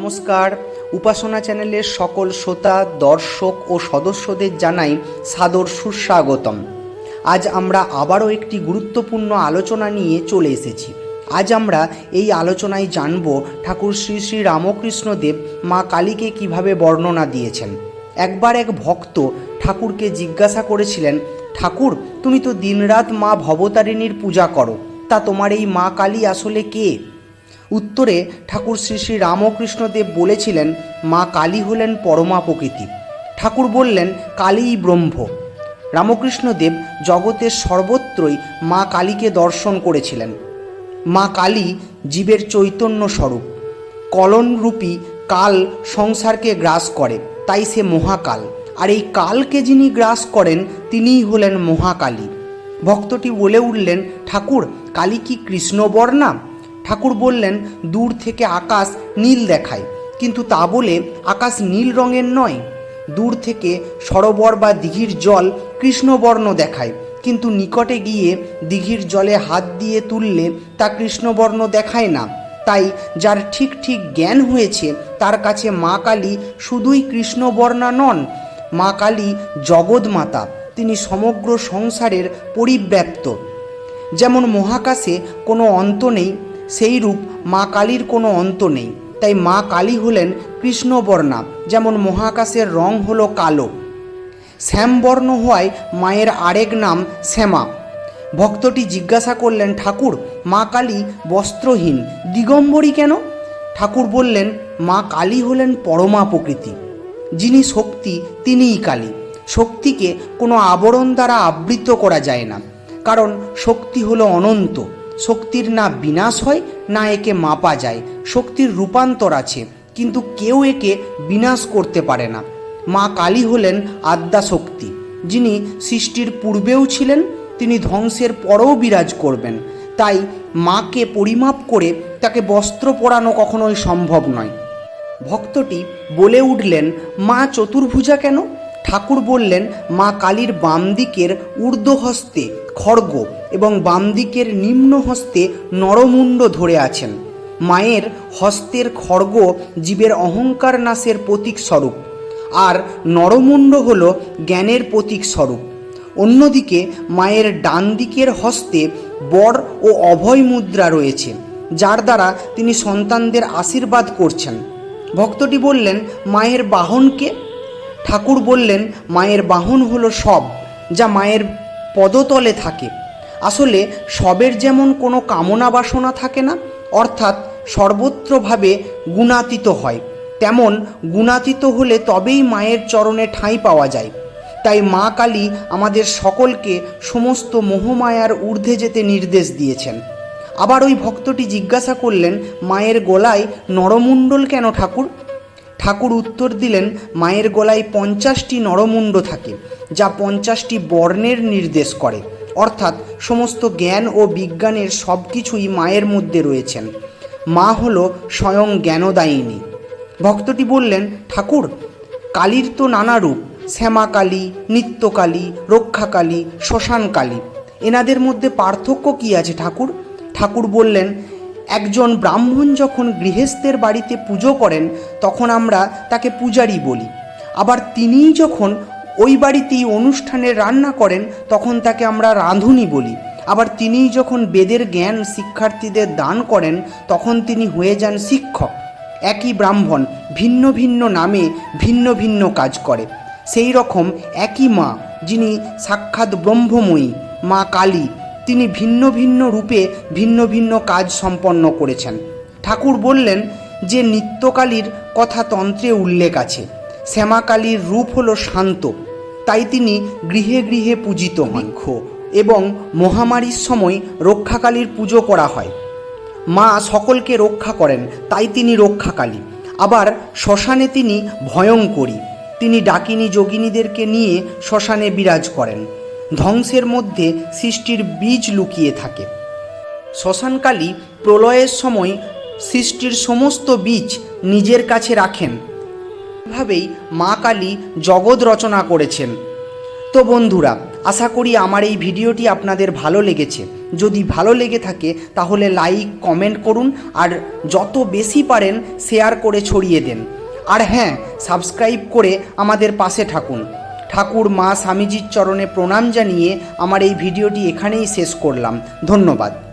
নমস্কার। উপাসনা চ্যানেলের সকল শ্রোতা, দর্শক ও সদস্যদের জানাই সাদর সুস্বাগতম। আজ আমরা আবারও একটি গুরুত্বপূর্ণ আলোচনা নিয়ে চলে এসেছি। আজ আমরা এই আলোচনায় জানব ঠাকুর শ্রী শ্রী রামকৃষ্ণদেব মা কালীকে কিভাবে বর্ণনা দিয়েছেন। একবার এক ভক্ত ঠাকুরকে জিজ্ঞাসা করেছিলেন, ঠাকুর, তুমি তো দিনরাত মা ভবতারিণীর পূজা করো, তা তোমার এই মা কালী আসলে কে? উত্তরে ঠাকুর শ্রী শ্রী রামকৃষ্ণদেব বলেছিলেন, মা কালী হলেন পরমা প্রকৃতি। ঠাকুর বললেন, কালীই ব্রহ্ম। রামকৃষ্ণদেব জগতের সর্বত্রই মা কালীকে দর্শন করেছিলেন। মা কালী জীবের চৈতন্য স্বরূপ। কলনরূপী কাল সংসারকে গ্রাস করে, তাই সে মহাকাল। আর এই কালকে যিনি গ্রাস করেন তিনিই হলেন মহাকালী। ভক্তটি বলে উঠলেন, ঠাকুর, কালী কি কৃষ্ণবর্ণা? ঠাকুর বললেন, দূর থেকে আকাশ নীল দেখায়, কিন্তু তা বলে আকাশ নীল রঙের নয়। দূর থেকে সরোবর বা দিঘির জল কৃষ্ণবর্ণ দেখায়, কিন্তু নিকটে গিয়ে দিঘির জলে হাত দিয়ে তুললে তা কৃষ্ণবর্ণ দেখায় না। তাই যার ঠিক ঠিক জ্ঞান হয়েছে তার কাছে মা কালী শুধুই কৃষ্ণবর্ণা নন, মা কালী জগৎমাতা। তিনি সমগ্র সংসারের পরিব্যাপ্ত। যেমন মহাকাশে কোনো অন্ত নেই, সেই রূপ মা কালীর কোনো অন্ত নেই। তাই মা কালী হলেন কৃষ্ণবর্ণা, যেমন মহাকাশের রং হলো কালো। শ্যামবর্ণ হওয়ায় মায়ের আরেক নাম শ্যামা। ভক্তটি জিজ্ঞাসা করলেন, ঠাকুর, মা কালী বস্ত্রহীন, দিগম্বরী কেন? ঠাকুর বললেন, মা কালী হলেন পরমা প্রকৃতি। যিনি শক্তি তিনিই কালী। শক্তিকে কোনো আবরণ দ্বারা আবৃত করা যায় না, কারণ শক্তি হলো অনন্ত। শক্তির না বিনাশ হয়, না একে মাপা যায়। শক্তির রূপান্তর আছে, কিন্তু কেউ একে বিনাশ করতে পারে না। মা কালী হলেন আদ্যা শক্তি। যিনি সৃষ্টির পূর্বেও ছিলেন, তিনি ধ্বংসের পরেও বিরাজ করবেন। তাই মাকে পরিমাপ করে তাকে বস্ত্র পরানো কখনোই সম্ভব নয়। ভক্তটি বলে উঠলেন, মা চতুর্ভুজা কেন? ঠাকুর বললেন, মা কালীর বাম দিকের ঊর্ধ্বহস্তে খড়গ এবং বাম দিকের নিম্ন হস্তে নরমুণ্ড ধরে আছেন। মায়ের হস্তের খড়গ জীবের অহংকার নাশের প্রতীক স্বরূপ, আর নরমুণ্ড হল জ্ঞানের প্রতীক স্বরূপ। অন্যদিকে মায়ের ডান দিকের হস্তে বর ও অভয় মুদ্রা রয়েছে, যার দ্বারা তিনি সন্তানদের আশীর্বাদ করছেন। ভক্তটি বললেন, মায়ের বাহনকে? ঠাকুর বললেন, মায়ের বাহন হলো সব, যা মায়ের পদতলে থাকে। আসলে সবের যেমন কোনো কামনা বাসনা থাকে না, অর্থাৎ সর্বত্রভাবে গুণাতীত হয়, তেমন গুণাতীত হলে তবেই মায়ের চরণে ঠাঁই পাওয়া যায়। তাই মা কালী আমাদের সকলকে সমস্ত মোহমায়ার ঊর্ধ্বে যেতে নির্দেশ দিয়েছেন। আবার ওই ভক্তটি জিজ্ঞাসা করলেন, মায়ের গলায় নরমুণ্ডল কেন ঠাকুর? ঠাকুর উত্তর দিলেন, মায়ের গলায় 50টি নরমুণ্ড থাকে, যা 50টি বর্ণের নির্দেশ করে। অর্থাৎ সমস্ত জ্ঞান ও বিজ্ঞানের সব কিছুই মায়ের মধ্যে রয়েছেন। মা হল স্বয়ং জ্ঞানদায়িনী। ভক্তটি বললেন, ঠাকুর, কালীর তো নানা রূপ, শ্যামা কালী, নিত্যকালী, রক্ষাকালী, শ্মশানকালী। এনাদের মধ্যে পার্থক্য কী আছে ঠাকুর? ঠাকুর বললেন, একজন ব্রাহ্মণ যখন গৃহস্থের বাড়িতে পুজো করেন তখন আমরা তাকে পূজারী বলি। আবার তিনিই যখন ওই বাড়িতেই অনুষ্ঠানে রান্না করেন তখন তাকে আমরা রাঁধুনি বলি। আবার তিনিই যখন বেদের জ্ঞান শিক্ষার্থীদের দান করেন তখন তিনি হয়ে যান শিক্ষক। একই ব্রাহ্মণ ভিন্ন ভিন্ন নামে ভিন্ন ভিন্ন কাজ করে। সেই রকম একই মা, যিনি সাক্ষাৎ ব্রহ্মময়ী, মা কালী, তিনি ভিন্ন ভিন্ন রূপে ভিন্ন ভিন্ন কাজ সম্পন্ন করেছেন। ঠাকুর বললেন যে নিত্যকালীর কথা তন্ত্রে উল্লেখ আছে। শ্যামাকালীর রূপ হলো শান্ত, তাই তিনি গৃহে গৃহে পূজিত হন। এবং মহামারীর সময় রক্ষাকালীর পুজো করা হয়। মা সকলকে রক্ষা করেন, তাই তিনি রক্ষাকালী। আবার শ্মশানে তিনি ভয়ঙ্করী। তিনি ডাকিনী যোগিনীদেরকে নিয়ে শ্মশানে বিরাজ করেন। ধ্বংসের মধ্যে সৃষ্টির বীজ লুকিয়ে থাকে। শ্মশানকালী প্রলয়ের সময় সৃষ্টির সমস্ত বীজ নিজের কাছে রাখেন। এভাবেই মা কালী জগৎ রচনা করেছেন। তো বন্ধুরা, আশা করি আমার এই ভিডিওটি আপনাদের ভালো লেগেছে। যদি ভালো লেগে থাকে তাহলে লাইক কমেন্ট করুন আর যত বেশি পারেন শেয়ার করে ছড়িয়ে দেন। আর হ্যাঁ, সাবস্ক্রাইব করে আমাদের পাশে থাকুন। ঠাকুর মা স্বামীজির চরণে প্রণাম জানিয়ে আমার এই ভিডিওটি এখানেই শেষ করলাম। ধন্যবাদ।